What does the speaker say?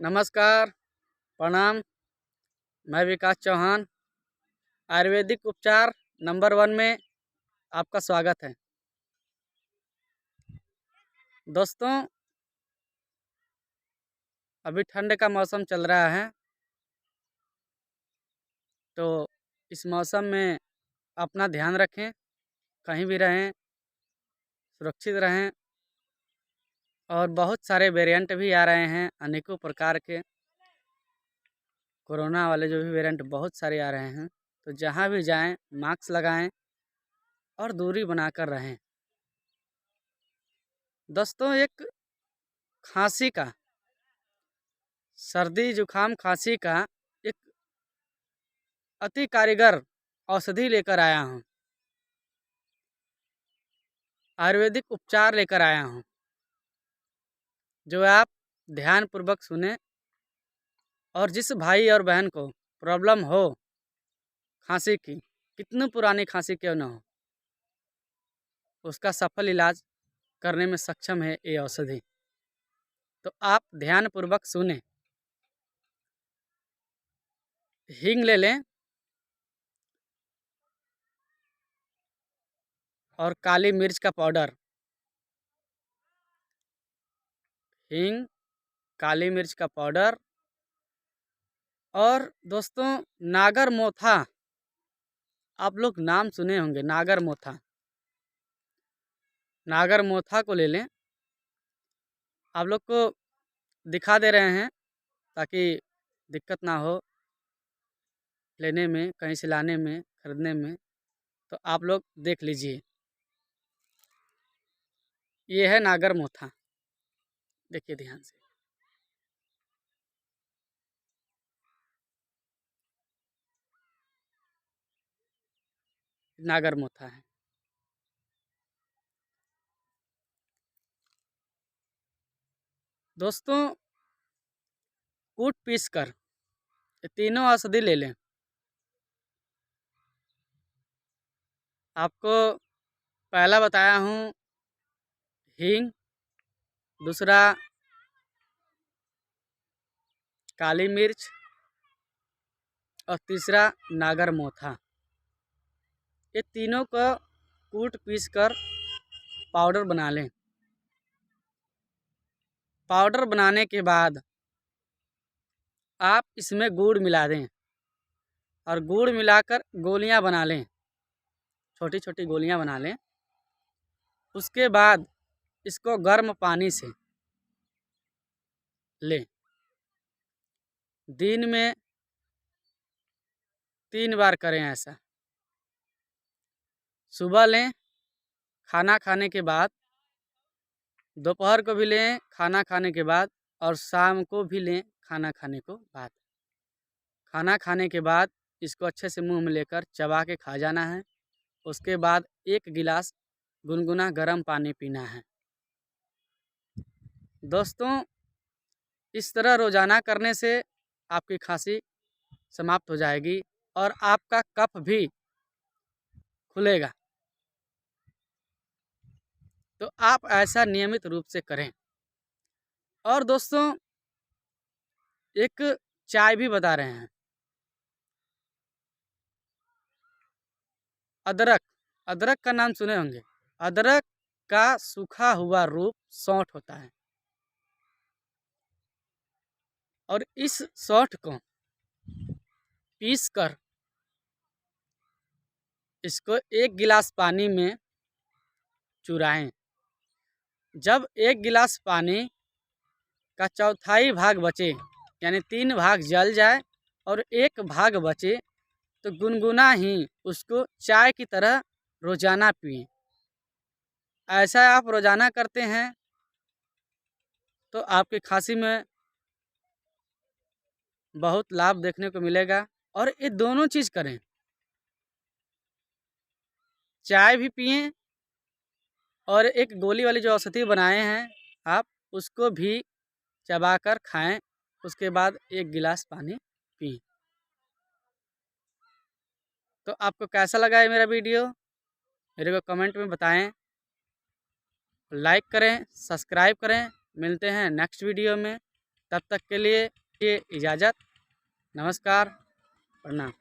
नमस्कार, प्रणाम। मैं विकास चौहान आयुर्वेदिक उपचार नंबर 1 में आपका स्वागत है। दोस्तों, अभी ठंड का मौसम चल रहा है, तो इस मौसम में अपना ध्यान रखें, कहीं भी रहें, सुरक्षित रहें। और बहुत सारे वेरिएंट भी आ रहे हैं, अनेकों प्रकार के कोरोना वाले जो भी वेरिएंट बहुत सारे आ रहे हैं। तो जहाँ भी जाएं, मास्क लगाएं और दूरी बनाकर रहें। दोस्तों, एक खांसी का, सर्दी जुकाम खांसी का एक अति कारीगर औषधि लेकर आया हूँ, आयुर्वेदिक उपचार लेकर आया हूँ, जो आप ध्यानपूर्वक सुने। और जिस भाई और बहन को प्रॉब्लम हो खांसी की, कितनी पुरानी खांसी क्यों न हो, उसका सफल इलाज करने में सक्षम है ये औषधि। तो आप ध्यानपूर्वक सुने। हींग ले लें और काली मिर्च का पाउडर। हींग, काली मिर्च का पाउडर और दोस्तों नागर मोथा, आप लोग नाम सुने होंगे, नागर मोथा। नागर मोथा को ले लें। आप लोग को दिखा दे रहे हैं ताकि दिक्कत ना हो लेने में, कहीं से लाने में, खरीदने में। तो आप लोग देख लीजिए, ये है नागर मोथा। देखिए ध्यान से। नागर मोथा है। दोस्तों, कूट पीस कर ये तीनों औषधि ले लें। आपको पहला बताया हूँ हींग, दूसरा काली मिर्च और तीसरा नागर मोथा। ये तीनों को कूट पीस कर पाउडर बना लें। पाउडर बनाने के बाद आप इसमें गुड़ मिला दें और गुड़ मिलाकर गोलियां बना लें, छोटी छोटी गोलियां बना लें। उसके बाद इसको गर्म पानी से लें। दिन में 3 बार करें ऐसा। सुबह लें खाना खाने के बाद, दोपहर को भी लें खाना खाने के बाद, और शाम को भी लें खाना खाने को बाद। खाना खाने के बाद इसको अच्छे से मुंह में लेकर चबा के खा जाना है। उसके बाद 1 गिलास गुनगुना गर्म पानी पीना है। दोस्तों, इस तरह रोज़ाना करने से आपकी खांसी समाप्त हो जाएगी और आपका कफ भी खुलेगा। तो आप ऐसा नियमित रूप से करें। और दोस्तों, एक चाय भी बता रहे हैं, अदरक। अदरक का नाम सुने होंगे। अदरक का सूखा हुआ रूप सौंठ होता है। और इस सौंठ को पीस कर इसको 1 गिलास पानी में चुराएं। जब 1 गिलास पानी का चौथाई भाग बचे, यानी 3 भाग जल जाए और 1 भाग बचे, तो गुनगुना ही उसको चाय की तरह रोजाना पिएं। ऐसा आप रोजाना करते हैं तो आपकी खांसी में बहुत लाभ देखने को मिलेगा। और ये दोनों चीज़ करें, चाय भी पिएं और एक गोली वाली जो औषधि बनाए हैं आप, उसको भी चबाकर खाएं। उसके बाद 1 गिलास पानी पिएं। तो आपको कैसा लगा है मेरा वीडियो, मेरे को कमेंट में बताएं। लाइक करें, सब्सक्राइब करें। मिलते हैं नेक्स्ट वीडियो में। तब तक के लिए इजाज़त। नमस्कार, प्रणाम।